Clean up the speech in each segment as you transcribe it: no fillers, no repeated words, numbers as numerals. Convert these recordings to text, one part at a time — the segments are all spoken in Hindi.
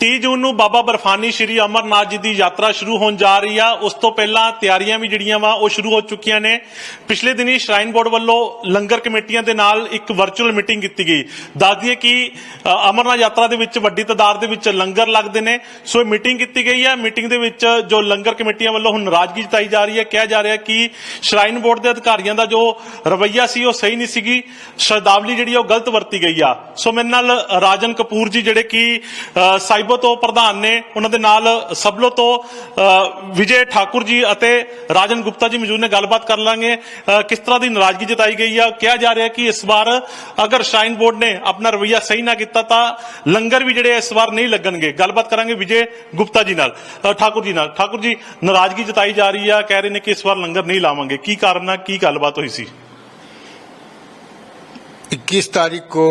30 ਜੂਨ ਨੂੰ ਬਾਬਾ ਬਰਫਾਨੀ ਸ਼੍ਰੀ ਅਮਰਨਾਥ ਜੀ ਦੀ ਯਾਤਰਾ ਸ਼ੁਰੂ ਹੋਣ ਜਾ ਰਹੀ ਆ। ਉਸ ਤੋਂ ਪਹਿਲਾਂ ਤਿਆਰੀਆਂ ਵੀ ਜਿਹੜੀਆਂ ਵਾ ਉਹ ਸ਼ੁਰੂ ਹੋ ਚੁੱਕੀਆਂ ਨੇ। ਪਿਛਲੇ ਦਿਨੀ ਸ਼ਰਾਈਨ ਬੋਰਡ ਵੱਲੋਂ ਲੰਗਰ ਕਮੇਟੀਆਂ ਦੇ ਨਾਲ ਇੱਕ ਵਰਚੁਅਲ ਮੀਟਿੰਗ ਕੀਤੀ ਗਈ। ਦੱਸ ਦਈਏ ਕਿ ਅਮਰਨਾਥ ਯਾਤਰਾ ਦੇ ਵਿੱਚ ਵੱਡੀ ਤਾਦਾਦ ਦੇ ਵਿੱਚ ਲੰਗਰ ਲੱਗਦੇ ਨੇ, ਸੋ ਮੀਟਿੰਗ ਕੀਤੀ ਗਈ ਹੈ। ਮੀਟਿੰਗ ਦੇ ਵਿੱਚ ਜੋ ਲੰਗਰ ਕਮੇਟੀਆਂ ਵੱਲੋਂ ਹੁਣ ਨਾਰਾਜ਼ਗੀ ਜਤਾਈ ਜਾ ਰਹੀ ਹੈ। ਕਿਹਾ ਜਾ ਰਿਹਾ ਕਿ ਸ਼ਰਾਈਨ ਬੋਰਡ ਦੇ ਅਧਿਕਾਰੀਆਂ ਦਾ ਜੋ ਰਵੱਈਆ ਸੀ ਉਹ ਸਹੀ ਨਹੀਂ ਸੀਗੀ, ਸ਼ਬਦਾਵਲੀ ਜਿਹੜੀ ਉਹ ਗਲਤ ਵਰਤੀ ਗਈ ਆ। ਸੋ ਮੇਰੇ ਨਾਲ ਰਾਜਨ ਕਪੂਰ ਜੀ ਜਿਹੜੇ ਕਿ ਸਾਈਬੋ ਤੋਂ ਪ੍ਰਧਾਨ ਨੇ, ਉਹਨਾਂ ਦੇ ਨਾਲ ਸਬਲੋ ਤੋਂ ਵਿਜੇ ਠਾकुर ਜੀ ਅਤੇ ਰਾਜਨ ਗੁਪਤਾ ਜੀ ਮੌਜੂਦ ਨੇ। ਗੱਲਬਾਤ ਕਰ ਲਾਂਗੇ ਕਿਸ ਤਰ੍ਹਾਂ ਦੀ ਨਾਰਾਜ਼ਗੀ ਜਤਾਈ ਗਈ ਆ। ਕਿਹਾ ਜਾ ਰਿਹਾ ਕਿ ਇਸ ਵਾਰ ਅਗਰ ਸ਼ਰਾਈਨ ਬੋਰਡ ਨੇ ਆਪਣਾ ਰਵੱਈਆ ਸਹੀ ਨਾ ਕੀਤਾ ਤਾਂ ਲੰਗਰ ਵੀ ਜਿਹੜੇ ਇਸ ਵਾਰ ਨਹੀਂ ਲੱਗਣਗੇ। ਗੱਲਬਾਤ ਕਰਾਂਗੇ ਵਿਜੇ ਗੁਪਤਾ ਜੀ ਨਾਲ, ਠਾकुर ਜੀ ਨਾਲ। ਠਾकुर ਜੀ, ਨਾਰਾਜ਼ਗੀ ਜਤਾਈ ਜਾ ਰਹੀ ਆ, ਕਹਿ ਰਹੇ ਨੇ ਕਿ ਇਸ ਵਾਰ ਲੰਗਰ ਨਹੀਂ ਲਾਵਾਂਗੇ, ਕੀ ਕਾਰਨ ਆ, ਕੀ ਗੱਲਬਾਤ ਹੋਈ ਸੀ? 21 तारीख को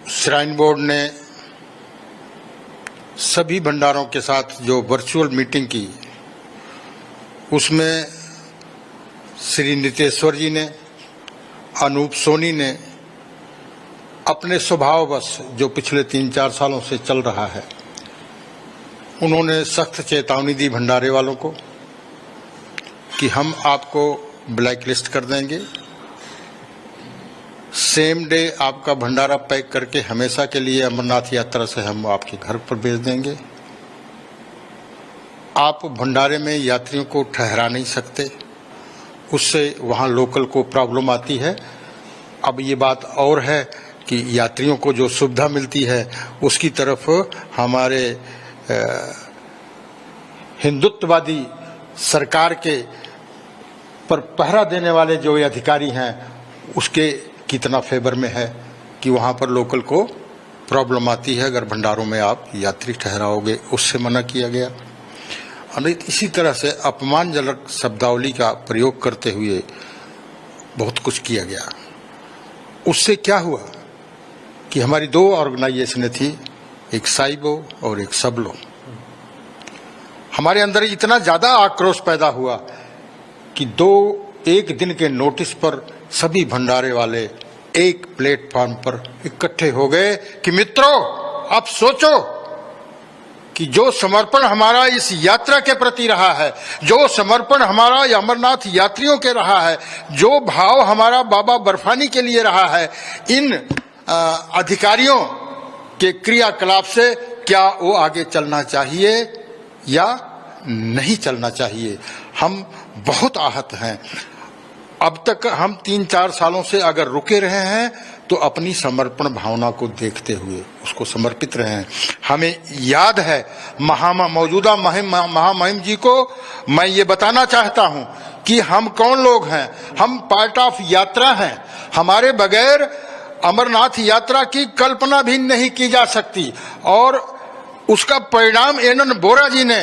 श्राइन बोर्ड ने सभी भंडारों के साथ जो वर्चुअल मीटिंग की, उसमें श्री नितेश्वर जी ने, अनूप सोनी ने अपने स्वभाववश जो पिछले 3-4 सालों से चल रहा है, उन्होंने सख्त चेतावनी दी भंडारे वालों को कि हम आपको ब्लैक लिस्ट कर देंगे, सेम डे आपका भंडारा पैक करके हमेशा के लिए अमरनाथ यात्रा से हम आपके घर पर भेज देंगे। आप भंडारे में यात्रियों को ठहरा नहीं सकते, उससे वहाँ लोकल को प्रॉब्लम आती है। अब ये बात और है कि यात्रियों को जो सुविधा मिलती है उसकी तरफ हमारे हिंदुत्ववादी सरकार के पर पहरा देने वाले जो अधिकारी हैं उसके कितना फेवर में है कि वहाँ पर लोकल को प्रॉब्लम आती है अगर भंडारों में आप यात्री ठहराओगे, उससे मना किया गया। और इसी तरह से अपमानजनक शब्दावली का प्रयोग करते हुए बहुत कुछ किया गया। उससे क्या हुआ कि हमारी 2 ऑर्गेनाइजेशनें थी, एक साइबो और एक सबलो। हमारे अंदर इतना ज़्यादा आक्रोश पैदा हुआ कि 1 दिन के नोटिस पर सभी भंडारे वाले एक प्लेटफॉर्म पर इकट्ठे हो गए कि मित्रों, आप सोचो कि जो समर्पण हमारा इस यात्रा के प्रति रहा है, जो समर्पण हमारा अमरनाथ यात्रियों के रहा है, जो भाव हमारा बाबा बर्फानी के लिए रहा है, इन अधिकारियों के क्रियाकलाप से क्या वो आगे चलना चाहिए या नहीं चलना चाहिए। हम बहुत आहत हैं। अब तक हम 3-4 सालों से अगर रुके रहे हैं तो अपनी समर्पण भावना को देखते हुए उसको समर्पित रहे हैं। हमें याद है मौजूदा महामहिम जी को मैं ये बताना चाहता हूं कि हम कौन लोग हैं। हम पार्ट ऑफ यात्रा हैं। हमारे बगैर अमरनाथ यात्रा की कल्पना भी नहीं की जा सकती। और उसका परिणाम एनएन बोरा जी ने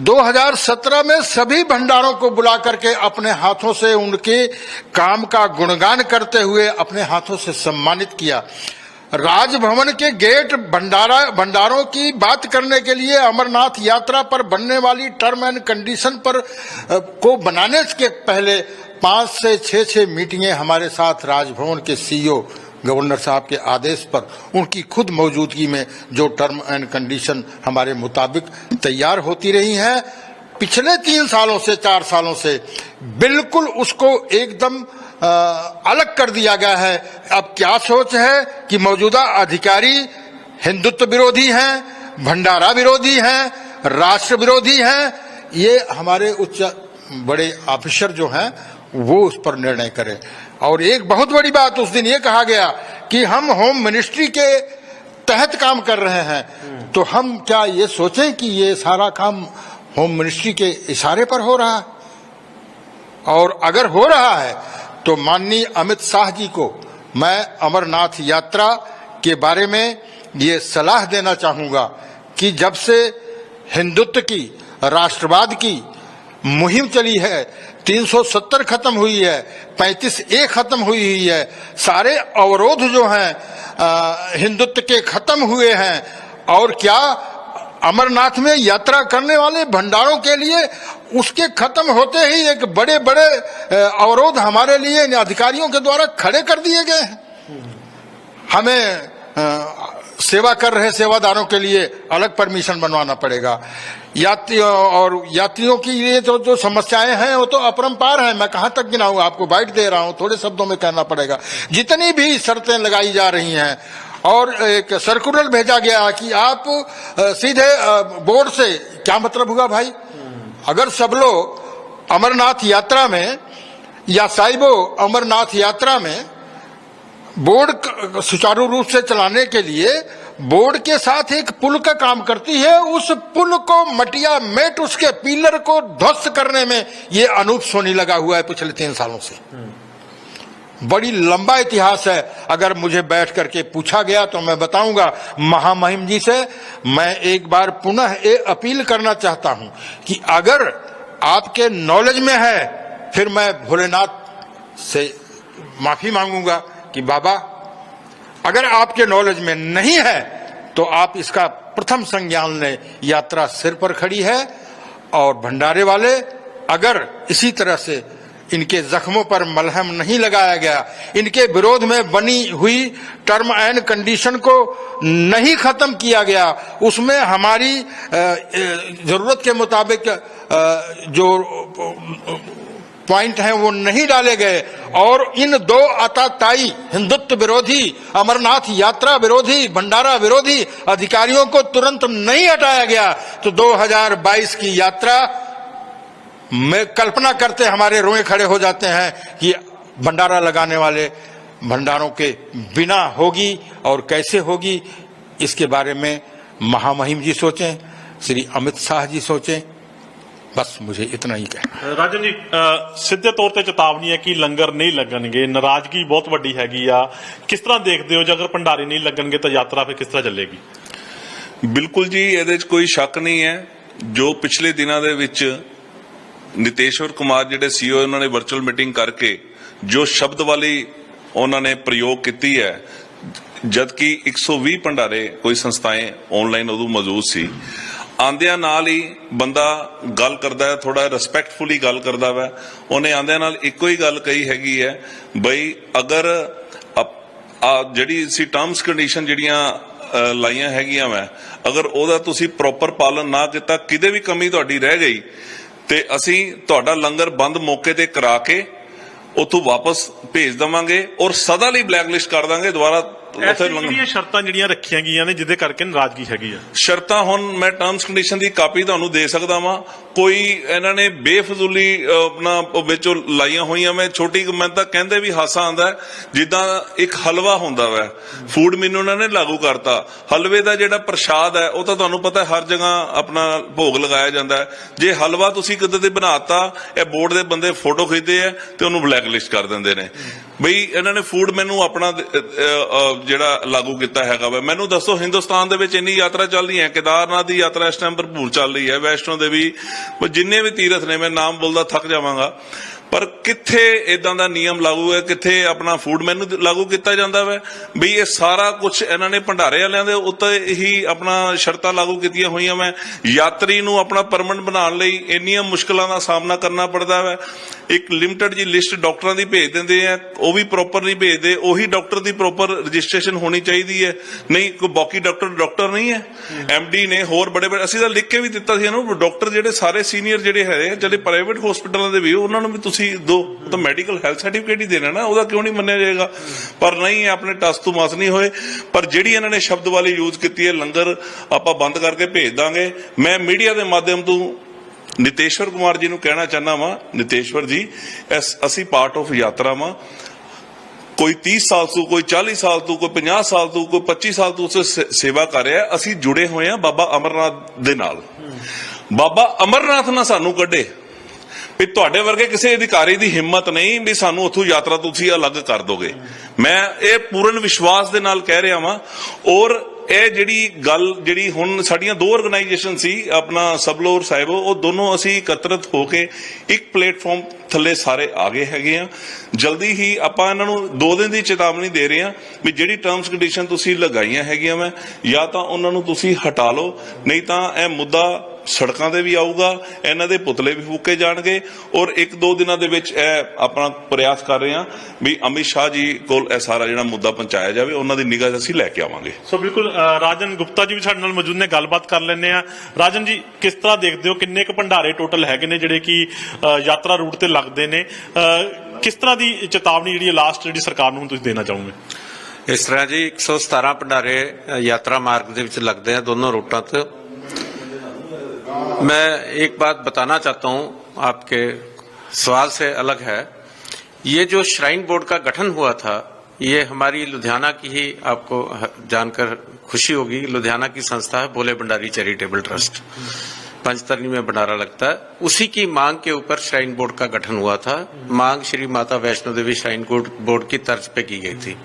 2017 में सभी भंडारों को बुला करके अपने हाथों से उनके काम का गुणगान करते हुए अपने हाथों से सम्मानित किया। राजभवन के गेट भंडारों की बात करने के लिए अमरनाथ यात्रा पर बनने वाली टर्म एंड कंडीशन पर को बनाने के पहले 5 से 6 मीटिंगें हमारे साथ राजभवन के सीईओ गवर्नर साहब के आदेश पर उनकी खुद मौजूदगी में जो टर्म एंड कंडीशन हमारे मुताबिक तैयार होती रही हैं, पिछले 3 सालों से 4 सालों से बिल्कुल उसको एकदम अलग कर दिया गया है। अब क्या सोच है कि मौजूदा अधिकारी हिंदुत्व विरोधी हैं, भंडारा विरोधी हैं, राष्ट्र विरोधी हैं। ये हमारे उच्च बड़े ऑफिसर जो हैं वो उस पर निर्णय करें। और एक बहुत बड़ी बात उस दिन ये कहा गया कि हम होम मिनिस्ट्री के तहत काम कर रहे हैं, तो हम क्या ये सोचें कि ये सारा काम होम मिनिस्ट्री के इशारे पर हो रहा है? और अगर हो रहा है तो माननीय अमित शाह जी को मैं अमरनाथ यात्रा के बारे में ये सलाह देना चाहूँगा कि जब से हिंदुत्व की, राष्ट्रवाद की मुहिम चली है, 370 खत्म हुई है, 35A खत्म हुई है, सारे अवरोध जो हैं हिंदुत्व के खत्म हुए हैं। और क्या अमरनाथ में यात्रा करने वाले भंडारों के लिए उसके खत्म होते ही एक बड़े बड़े अवरोध हमारे लिए अधिकारियों के द्वारा खड़े कर दिए गए हैं। हमें सेवा कर रहे सेवादारों के लिए अलग परमिशन बनवाना पड़ेगा। यात्रियों की ये जो समस्याएं हैं वो तो अपरंपार हैं, मैं कहां तक गिनाऊं, आपको बाइट दे रहा हूं, थोड़े शब्दों में कहना पड़ेगा। जितनी भी शर्तें लगाई जा रही हैं और एक सर्कुलर भेजा गया कि आप सीधे बोर्ड से, क्या मतलब हुआ भाई? अगर सब लोग अमरनाथ यात्रा में या साइबो अमरनाथ यात्रा में बोर्ड सुचारू रूप से चलाने के लिए बोर्ड के साथ एक पुल का काम करती है, उस पुल को मटिया मेट उसके पिलर को ध्वस्त करने में ये अनूप सोनी लगा हुआ है पिछले 3 सालों से। बड़ी लंबा इतिहास है। अगर मुझे बैठ करके पूछा गया तो मैं बताऊंगा। महामहिम जी से मैं एक बार पुनः ये अपील करना चाहता हूं कि अगर आपके नॉलेज में है, फिर मैं भोलेनाथ से माफी मांगूंगा कि बाबा अगर आपके नॉलेज में नहीं है तो आप इसका प्रथम संज्ञान लें। यात्रा सिर पर खड़ी है और भंडारे वाले अगर इसी तरह से इनके जख्मों पर मलहम नहीं लगाया गया, इनके विरोध में बनी हुई टर्म एंड कंडीशन को नहीं खत्म किया गया, उसमें हमारी जरूरत के मुताबिक जो पॉइंट हैं वो नहीं डाले गए और इन 2 आताताई हिंदुत्व विरोधी, अमरनाथ यात्रा विरोधी, भंडारा विरोधी अधिकारियों को तुरंत नहीं हटाया गया तो 2022 की यात्रा में कल्पना करते हमारे रोए खड़े हो जाते हैं कि भंडारा लगाने वाले भंडारों के बिना होगी और कैसे होगी। इसके बारे में महामहिम जी सोचें, श्री अमित शाह जी सोचें। बस मुझे इतना ही कहना। राजन जी, ਸਿੱਧੇ ਤੌਰ ਤੇ ਚੇਤਾਵਨੀ ਹੈ ਕਿ ਲੰਗਰ ਨਹੀਂ ਲੱਗਣਗੇ, ਨਾਰਾਜ਼ਗੀ ਬਹੁਤ ਵੱਡੀ ਹੈਗੀ ਆ, ਕਿਸ ਤਰ੍ਹਾਂ ਦੇਖਦੇ ਹੋ? ਜੇਕਰ ਭੰਡਾਰੇ ਨਹੀਂ ਲੱਗਣਗੇ ਤਾਂ ਯਾਤਰਾ ਫਿਰ ਕਿਸ ਤਰ੍ਹਾਂ ਚੱਲੇਗੀ? ਬਿਲਕੁਲ ਜੀ, ਇਹਦੇ 'ਚ ਕੋਈ ਸ਼ੱਕ ਨਹੀਂ ਹੈ। ਜੋ ਪਿਛਲੇ ਦਿਨਾਂ ਦੇ ਵਿੱਚ ਨਿਤੇਸ਼ਵਰ ਕੁਮਾਰ ਜਿਹੜੇ ਸੀਓ, ਉਹਨਾਂ ਨੇ ਵਰਚੁਅਲ ਮੀਟਿੰਗ ਕਰਕੇ ਜੋ ਸ਼ਬਦ ਵਾਲੀ ਉਹਨਾਂ ਨੇ ਪ੍ਰਯੋਗ ਕੀਤੀ ਹੈ, ਜਦਕਿ 120 ਭੰਡਾਰੇ ਕੋਈ ਸੰਸਥਾएं ਆਨਲਾਈਨ ਉਦੋਂ ਮੌਜੂਦ ਸੀ। ਆਂਦਿਆਂ ਨਾਲ ਹੀ ਬੰਦਾ ਗੱਲ ਕਰਦਾ ਹੈ, ਥੋੜਾ ਰਿਸਪੈਕਟਫੁਲੀ ਗੱਲ ਕਰਦਾ ਵਾ। ਉਹਨੇ ਆਂਦਿਆਂ ਨਾਲ ਇੱਕੋ ਹੀ ਗੱਲ ਕਹੀ ਹੈਗੀ ਹੈ, ਬਈ ਅਗਰ ਜਿਹੜੀ ਸੀ ਟਰਮਸ ਕੰਡੀਸ਼ਨ ਜਿਹੜੀਆਂ ਲਾਈਆਂ ਹੈਗੀਆਂ ਵਾ, ਅਗਰ ਉਹਦਾ ਤੁਸੀਂ ਪ੍ਰੋਪਰ ਪਾਲਨ ਨਾ ਕੀਤਾ, ਕਿਤੇ ਵੀ ਕਮੀ ਤੁਹਾਡੀ ਰਹਿ ਗਈ ਤੇ ਅਸੀਂ ਤੁਹਾਡਾ ਲੰਗਰ ਬੰਦ ਮੌਕੇ ਤੇ ਕਰਾ ਕੇ ਉਥੋਂ ਵਾਪਸ ਭੇਜ ਦਵਾਂਗੇ ਔਰ ਸਦਾ ਲਈ ਬਲੈਕਲਿਸਟ ਕਰ ਦਾਂਗੇ। ਦੁਬਾਰਾ ਕਿਹੜੀਆਂ ਸ਼ਰਤਾਂ ਜਿਹੜੀਆਂ ਰੱਖੀਆਂ ਗਈਆਂ ਨੇ ਜਿਹਦੇ ਕਰਕੇ ਨਾਰਾਜ਼ਗੀ ਹੈਗੀ ਆ? ਸ਼ਰਤਾਂ ਹੁਣ ਮੈਂ ਟਰਮਸ ਕੰਡੀਸ਼ਨ ਦੀ ਕਾਪੀ ਤੁਹਾਨੂੰ ਦੇ ਸਕਦਾ ਵਾਂ। ਕੋਈ ਇਹਨਾਂ ਨੇ ਬੇਫਜ਼ੂਲੀ ਆਪਣਾ ਵਿੱਚੋਂ ਲਾਈਆਂ ਹੋਈਆਂ। ਮੈਂ ਛੋਟੀ, ਮੈਂ ਤਾਂ ਕਹਿੰਦੇ ਵੀ ਹਾਸਾ ਆਉਂਦਾ, ਜਿੱਦਾਂ ਇੱਕ ਹਲਵਾ ਹੁੰਦਾ ਵਾ, ਫੂਡ ਮੈਨੂੰ ਉਹਨਾਂ ਨੇ ਲਾਗੂ ਕਰਤਾ। ਹਲਵੇ ਦਾ ਜਿਹੜਾ ਪ੍ਰਸ਼ਾਦ ਹੈ ਉਹ ਤਾਂ ਤੁਹਾਨੂੰ ਪਤਾ ਹਰ ਜਗ੍ਹਾ ਆਪਣਾ ਭੋਗ ਲਗਾਇਆ ਜਾਂਦਾ। ਜੇ ਹਲਵਾ ਤੁਸੀਂ ਕਿਤੇ ਤੇ ਬਣਾਤਾ, ਇਹ ਬੋਰਡ ਦੇ ਬੰਦੇ ਫੋਟੋ ਖਿੱਚਦੇ ਆ ਤੇ ਉਹਨੂੰ ਬਲੈਕਲਿਸਟ ਕਰ ਦਿੰਦੇ ਨੇ। ਬਈ ਇਹਨਾਂ ਨੇ ਫੂਡ ਮੈਨੂੰ ਆਪਣਾ ਜਿਹੜਾ ਲਾਗੂ ਕੀਤਾ ਹੈਗਾ ਵਾ। ਮੈਨੂੰ ਦੱਸੋ, ਹਿੰਦੁਸਤਾਨ ਦੇ ਵਿੱਚ ਇੰਨੀ ਯਾਤਰਾ ਚੱਲ ਰਹੀ ਹੈ, ਕੇਦਾਰਨਾਥ ਦੀ ਯਾਤਰਾ ਇਸ ਟਾਈਮ ਭਰਪੂਰ ਚੱਲ ਰਹੀ ਹੈ, ਵੈਸ਼ਨੋ ਦੇਵੀ, ਜਿੰਨੇ ਵੀ ਤੀਰਥ ਨੇ, ਮੈਂ ਨਾਮ ਬੋਲਦਾ ਥੱਕ ਜਾਵਾਂਗਾ, ਪਰ ਕਿੱਥੇ ਇਦਾਂ ਦਾ ਨਿਯਮ ਲਾਗੂ ਹੈ? ਕਿੱਥੇ ਆਪਣਾ ਫੂਡ ਮੈਨੂ ਲਾਗੂ ਕੀਤਾ ਜਾਂਦਾ ਵਾ? ਵੀ ਇਹ ਸਾਰਾ ਕੁਝ ਇਹਨਾਂ ਨੇ ਭੰਡਾਰੇ ਵਾਲਿਆਂ ਦੇ ਉੱਤੇ ਹੀ ਆਪਣਾ ਸ਼ਰਤਾਂ ਲਾਗੂ ਕੀਤੀਆਂ ਹੋਈਆਂ ਵਾ। ਯਾਤਰੀ ਨੂੰ ਆਪਣਾ ਪਰਮਨੈਂਟ ਬਣਾਉਣ ਲਈ ਇੰਨੀਆਂ ਮੁਸ਼ਕਲਾਂ ਦਾ ਸਾਹਮਣਾ ਕਰਨਾ ਪੜਦਾ ਵਾ। ਇੱਕ ਲਿਮਟਡ ਜੀ ਲਿਸਟ ਡਾਕਟਰਾਂ ਦੀ ਭੇਜ ਦਿੰਦੇ ਆ, ਉਹ ਵੀ ਪ੍ਰੋਪਰ ਨਹੀਂ ਭੇਜਦੇ। ਉਹੀ ਡਾਕਟਰ ਦੀ ਪ੍ਰੋਪਰ ਰਜਿਸਟ੍ਰੇਸ਼ਨ ਹੋਣੀ ਚਾਹੀਦੀ ਹੈ। ਨਹੀਂ, ਕੋਈ ਬਾਕੀ ਡਾਕਟਰ ਨਹੀਂ ਹੈ, MD ਨੇ, ਹੋਰ ਬੜੇ ਅਸੀਂ ਤਾਂ ਲਿਖ ਕੇ ਵੀ ਦਿੱਤਾ ਸੀ ਇਹਨੂੰ। ਡਾਕਟਰ ਜਿਹੜੇ ਸਾਰੇ ਸੀਨੀਅਰ ਜਿਹੜੇ ਹੈਗੇ, ਜਿਹੜੇ ਪ੍ਰਾਈਵੇਟ ਹਸਪੀਟਲਾਂ ਦੇ ਵੀ, ਉਹਨਾਂ ਨੂੰ ਵੀ ਤੁਸੀਂ ਦੋ ਤਾਂ ਮੈਡੀਕਲ ਹੈਲਥ ਸਰਟੀਫਿਕੇਟ ਹੀ ਦੇਣਾ ਨਾ, ਉਹਦਾ ਕਿਉਂ ਨਹੀਂ ਮੰਨਿਆ ਜਾਏਗਾ? ਪਰ ਨਹੀਂ, ਆਪਣੇ ਟਸ ਤੋਂ ਮਸ ਨਹੀਂ ਹੋਏ। ਪਰ ਜਿਹੜੀ ਇਹਨਾਂ ਨੇ ਸ਼ਬਦ ਵਾਲੀ ਯੂਜ਼ ਕੀਤੀ ਹੈ, ਲੰਗਰ ਆਪਾਂ ਬੰਦ ਕਰਕੇ ਭੇਜ ਦਾਂਗੇ। ਮੈਂ ਮੀਡੀਆ ਦੇ ਮਾਧਿਅਮ ਤੋਂ ਨਿਤੇਸ਼ਵਰ ਕੁਮਾਰ ਜੀ ਨੂੰ ਕਹਿਣਾ ਚਾਹੁੰਦਾ ਵਾਂ, ਨਿਤੇਸ਼ਵਰ ਜੀ, ਅਸੀਂ ਪਾਰਟ ਆਫ ਯਾਤਰਾ ਵਾਂ। ਕੋਈ 30 ਸਾਲ ਤੋਂ, ਕੋਈ 40 ਸਾਲ ਤੋਂ, ਕੋਈ 50 ਸਾਲ ਤੋਂ, ਕੋਈ 25 ਸਾਲ ਤੋਂ ਸੇਵਾ ਕਰ ਰਿਹਾ। ਅਸੀਂ ਜੁੜੇ ਹੋਏ ਹਾਂ ਬਾਬਾ ਅਮਰਨਾਥ ਦੇ ਨਾਲ। ਬਾਬਾ ਅਮਰਨਾਥ ਨਾ ਸਾਨੂੰ ਕੱਢੇ ਵੀ ਤੁਹਾਡੇ ਵਰਗੇ ਕਿਸੇ ਅਧਿਕਾਰੀ ਦੀ ਹਿੰਮਤ ਨਹੀਂ ਵੀ ਸਾਨੂੰ ਉੱਥੋਂ ਯਾਤਰਾ ਤੁਸੀਂ ਅਲੱਗ ਕਰ ਦੋਗੇ। ਮੈਂ ਇਹ ਪੂਰਨ ਵਿਸ਼ਵਾਸ ਦੇ ਨਾਲ ਕਹਿ ਰਿਹਾ ਵਾਂ। ਔਰ ਇਹ ਜਿਹੜੀ ਗੱਲ, ਜਿਹੜੀ ਹੁਣ ਸਾਡੀਆਂ 2 ਆਰਗੇਨਾਈਜੇਸ਼ਨ ਸੀ, ਆਪਣਾ ਸਬਲੋ ਔਰ ਸਾਈਬੋ, ਉਹ ਦੋਨੋਂ ਅਸੀਂ ਇਕੱਤਰਤ ਹੋ ਕੇ ਇੱਕ ਪਲੇਟਫਾਰਮ ਥੱਲੇ ਸਾਰੇ ਆ ਗਏ ਹੈਗੇ ਆ। ਜਲਦੀ ਹੀ ਆਪਾਂ ਇਹਨਾਂ ਨੂੰ 2 ਦਿਨ ਦੀ ਚੇਤਾਵਨੀ ਦੇ ਰਹੇ ਹਾਂ ਵੀ ਜਿਹੜੀ ਟਰਮਸ ਕੰਡੀਸ਼ਨ ਤੁਸੀਂ ਲਗਾਈਆਂ ਹੈਗੀਆਂ ਵਾ, ਜਾਂ ਤਾਂ ਉਹਨਾਂ ਨੂੰ ਤੁਸੀਂ ਹਟਾ ਲਓ, ਨਹੀਂ ਤਾਂ ਇਹ ਮੁੱਦਾ ਸੜਕਾਂ ਦੇ ਵੀ ਆਊਗਾ, ਇਹਨਾਂ ਦੇ ਪੁਤਲੇ ਵੀ ਫੂਕੇ ਜਾਣਗੇ। ਔਰ 1-2 ਦਿਨਾਂ ਦੇ ਵਿੱਚ ਇਹ ਆਪਣਾ ਪ੍ਰਯਾਸ ਕਰ ਰਹੇ ਹਾਂ ਵੀ ਅਮਿਤ ਸ਼ਾਹ ਜੀ ਕੋਲ ਇਹ ਸਾਰਾ ਜਿਹੜਾ ਮੁੱਦਾ ਪਹੁੰਚਾਇਆ ਜਾਵੇ, ਉਹਨਾਂ ਦੀ ਨਿਗਾਹ 'ਚ ਅਸੀਂ ਲੈ ਕੇ ਆਵਾਂਗੇ। ਸੋ ਬਿਲਕੁਲ ਰਾਜਨ ਗੁਪਤਾ ਜੀ ਵੀ ਸਾਡੇ ਨਾਲ ਮੌਜੂਦ ਨੇ, ਗੱਲਬਾਤ ਕਰ ਲੈਂਦੇ ਆ। ਰਾਜਨ ਜੀ, ਕਿਸ ਤਰ੍ਹਾਂ ਦੇਖਦੇ ਹੋ, ਕਿੰਨੇ ਕੁ ਭੰਡਾਰੇ ਟੋਟਲ ਹੈਗੇ ਨੇ ਜਿਹੜੇ ਕਿ ਯਾਤਰਾ ਰੂਟ ਤੇ ਲੱਗਦੇ ਨੇ? ਕਿਸ ਤਰ੍ਹਾਂ ਦੀ ਚੇਤਾਵਨੀ ਜਿਹੜੀ ਲਾਸਟ ਜਿਹੜੀ ਸਰਕਾਰ ਨੂੰ ਹੁਣ ਤੁਸੀਂ ਦੇਣਾ ਚਾਹੋਗੇ? ਇਸ ਤਰ੍ਹਾਂ ਜੀ 117 ਭੰਡਾਰੇ यात्रा मार्ग ਦੇ ਵਿੱਚ लगते हैं दोनों रूटों से। मैं एक बात बताना चाहता हूं, आपके सवाल से अलग है। ये जो श्राइन बोर्ड का गठन हुआ था, ये हमारी लुधियाना की ही, आपको जानकर खुशी होगी, लुधियाना की संस्था है भोले भंडारी चैरिटेबल ट्रस्ट, पंचतरनी में भंडारा लगता है। उसी की मांग के ऊपर श्राइन बोर्ड का गठन हुआ था। मांग श्री माता वैष्णो देवी श्राइन बोर्ड की तर्ज पे की गई थी।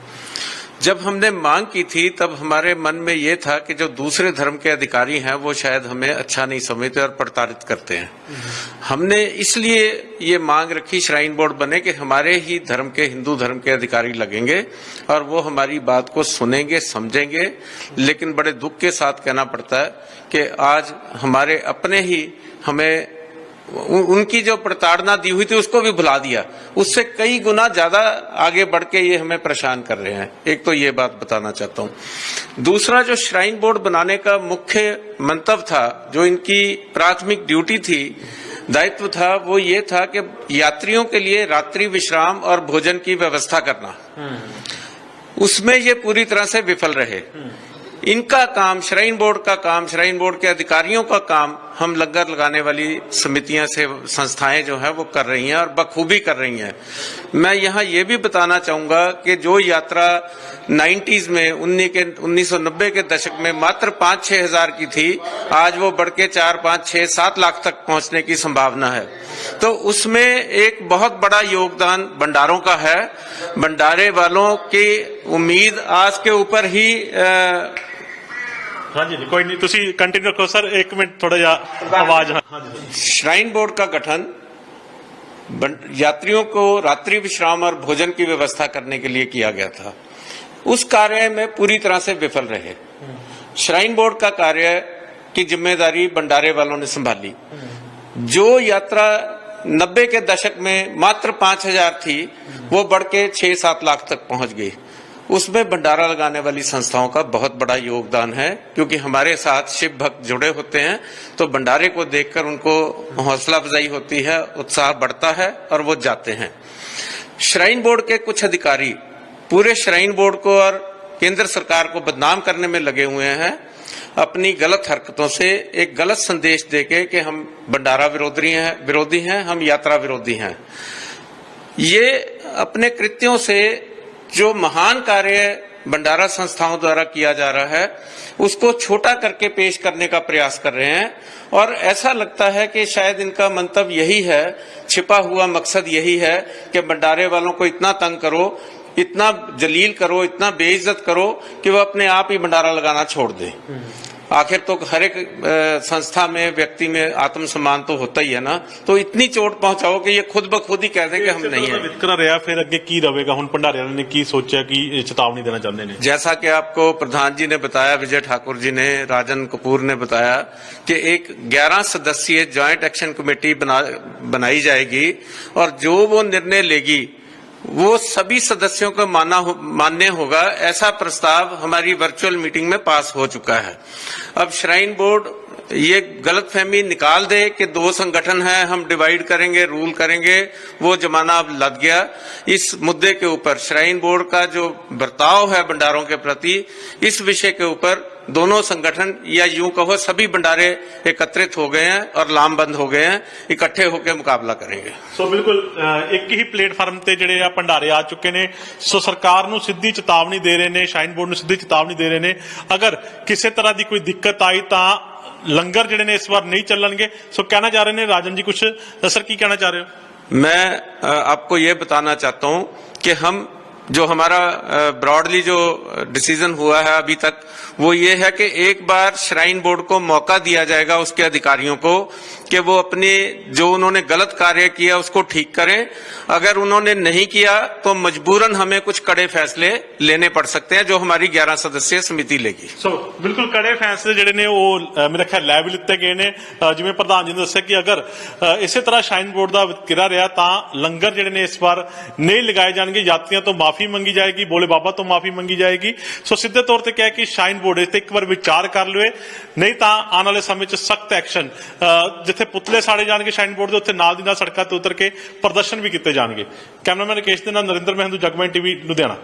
जब हमने मांग की थी तब हमारे मन में ये था कि जो दूसरे धर्म के अधिकारी हैं वो शायद हमें अच्छा नहीं समझते और प्रताड़ित करते हैं। हमने इसलिए ये मांग रखी श्राइन बोर्ड बने कि हमारे ही धर्म के, हिंदू धर्म के अधिकारी लगेंगे और वो हमारी बात को सुनेंगे, समझेंगे। लेकिन बड़े दुख के साथ कहना पड़ता है कि आज हमारे अपने ही हमें उनकी जो प्रताड़ना दी हुई थी उसको भी भुला दिया, उससे कई गुना ज्यादा आगे बढ़ के ये हमें परेशान कर रहे हैं। एक तो ये बात बताना चाहता हूं। दूसरा, जो श्राइन बोर्ड बनाने का मुख्य मंतव्य था, जो इनकी प्राथमिक ड्यूटी थी, दायित्व था, वो ये था कि यात्रियों के लिए रात्रि विश्राम और भोजन की व्यवस्था करना। उसमें ये पूरी तरह से विफल रहे। इनका काम, श्राइन बोर्ड का काम, श्राइन बोर्ड के अधिकारियों का काम हम लंगर लगाने वाली समितियां से संस्थाएं जो है वो कर रही हैं और बखूबी कर रही हैं। मैं यहाँ ये भी बताना चाहूंगा कि जो यात्रा 90s में 1990 के दशक में मात्र 5-6 हजार की थी, आज वो बढ़ के 4, 5, 6, 7 लाख तक पहुंचने की संभावना है। तो उसमें एक बहुत बड़ा योगदान भंडारों का है। भंडारे वालों की उम्मीद आज के ऊपर ही हाँ जी, कोई नहीं, तुसी कंटिन्यू रखो सर, 1 मिनट थोड़ा जा आवाज। हाँ जी। श्राइन बोर्ड का गठन यात्रियों को रात्रि विश्राम और भोजन की व्यवस्था करने के लिए किया गया था। उस कार्य में पूरी तरह से विफल रहे। श्राइन बोर्ड का कार्य की जिम्मेदारी भंडारे वालों ने संभाली। जो यात्रा 90 के दशक में मात्र 5,000 थी, वो बढ़ के 6-7 लाख तक पहुंच गई। उसमें भंडारा लगाने वाली संस्थाओं का बहुत बड़ा योगदान है, क्योंकि हमारे साथ शिव भक्त जुड़े होते हैं, तो भंडारे को देखकर उनको हौसला अफजाई होती है, उत्साह बढ़ता है और वो जाते हैं। श्राइन बोर्ड के कुछ अधिकारी पूरे श्राइन बोर्ड को और केंद्र सरकार को बदनाम करने में लगे हुए हैं, अपनी गलत हरकतों से एक गलत संदेश देके कि हम भंडारा विरोधी हैं, हम यात्रा विरोधी हैं। ये अपने कृत्यों से जो महान कार्य भंडारा संस्थाओं द्वारा किया जा रहा है उसको छोटा करके पेश करने का प्रयास कर रहे हैं, और ऐसा लगता है कि शायद इनका मंतव्य यही है, छिपा हुआ मकसद यही है कि भंडारे वालों को इतना तंग करो, इतना जलील करो, इतना बेइज्जत करो कि वो अपने आप ही भंडारा लगाना छोड़ दे। आखिर तो हर एक संस्था में, व्यक्ति में आत्मसम्मान तो होता ही है ना, तो इतनी चोट पहुंचाओ कि ये खुद ब खुद ही कह दें कि हम नहीं है। वितकरा रहा, फिर अगे की रहेगा? हुण भंडारिया ने की सोचा, की चेतावनी देना चाहते हैं? जैसा कि आपको प्रधान जी ने बताया, विजय ठाकुर जी ने, राजन कपूर ने बताया कि एक 11 सदस्यीय ज्वाइंट एक्शन कमेटी बनाई जाएगी, और जो वो निर्णय लेगी वो सभी सदस्यों को मान्य होगा। ऐसा प्रस्ताव हमारी वर्चुअल मीटिंग में पास हो चुका है। अब श्राइन बोर्ड ये गलतफहमी निकाल दे कि 2 संगठन हैं, हम डिवाइड करेंगे, रूल करेंगे, वो जमाना अब लग गया। इस मुद्दे के ऊपर श्राइन बोर्ड का जो बर्ताव है भंडारों के प्रति, इस विषय के ऊपर दोनों संगठन, या यूं कहो सभी भंडारे एकत्रित हो गए हैं और लामबंद हो गए हैं, इकट्ठे होकर मुकाबला करेंगे। सो बिल्कुल एक ही प्लेटफार्म ते जिहड़े आ भंडारे आ चुके ने। सो सरकार नूं सीधी चेतावनी दे रहे ने, श्राइन बोर्ड नूं सीधी चेतावनी दे रहे ने, अगर किसी तरह की कोई दिक्कत आई तां लंगर जिहड़े ने इस बार नहीं चलणगे। सो कहना चाह रहे ने राजन जी, कुछ सर की कहना चाह रहे हो? मैं आपको ये बताना चाहता हूं कि हम जो हमारा ब्रॉडली जो डिसीजन हुआ है अभी तक वो ये है कि एक बार श्राइन बोर्ड को मौका दिया जाएगा उसके अधिकारियों को कि वो अपने जो उन्होंने गलत कार्य किया उसको ठीक करें। अगर उन्होंने नहीं किया तो मजबूरन हमें कुछ कड़े फैसले लेने पड़ सकते हैं जो हमारी 11 सदस्यीय समिति लेगी। ਸੋ ਬਿਲਕੁਲ ਕੜੇ ਫੈਸਲੇ ਜਿਹੜੇ ਨੇ ਉਹ ਮੇਰੇ ਖਿਆਲ ਲੈ ਵੀ ਲਿੱਤੇ ਗਏ ਨੇ। ਜਿਵੇਂ ਪ੍ਰਧਾਨ ਜੀ ਨੇ ਦੱਸਿਆ ਕਿ ਅਗਰ ਇਸੇ ਤਰ੍ਹਾਂ ਸ਼ਾਈਨ ਬੋਰਡ ਦਾ ਵਿਤਕਰਾ ਰਿਹਾ ਤਾਂ ਲੰਗਰ ਜਿਹੜੇ ਨੇ ਇਸ ਵਾਰ ਨਹੀਂ ਲਗਾਏ ਜਾਣਗੇ, ਯਾਤਰੀਆਂ ਤੋਂ ਮਾਫੀ ਮੰਗੀ ਜਾਏਗੀ, ਬੋਲੇ ਬਾਬਾ ਤੋਂ ਮਾਫੀ ਮੰਗੀ ਜਾਏਗੀ। ਸੋ ਸਿੱਧੇ ਤੌਰ ਤੇ ਕਿਹਾ ਕਿ ਸ਼ਾਈਨ ਬੋਰਡ ਇਸ ਤੇ ਇੱਕ ਵਾਰ ਵਿਚਾਰ ਕਰ ਲਵੇ, ਨਹੀਂ ਤਾਂ ਆਉਣ ਵਾਲੇ ਸਮੇਂ 'ਚ ਸਖਤ ਐਕਸ਼ਨ, ਜਿੱਥੇ ਪੁਤਲੇ ਸਾੜੇ ਜਾਣਗੇ ਸ਼ਾਈਨ ਬੋਰਡ ਦੇ ਉੱਥੇ ਨਾਲ ਦੀ ਨਾਲ ਸੜਕਾਂ ਤੇ ਉਤਰ ਕੇ ਪ੍ਰਦਰਸ਼ਨ ਵੀ ਕੀਤੇ ਜਾਣਗੇ। ਕੈਮਰਾਮੈਨ ਰਕੇਸ਼ ਦੇ ਨਾਲ ਨਰਿੰਦਰ ਮਹਿੰਦੂ, ਜਗਬਾਣੀ ਟੀਵੀ, ਲੁਧਿਆਣਾ।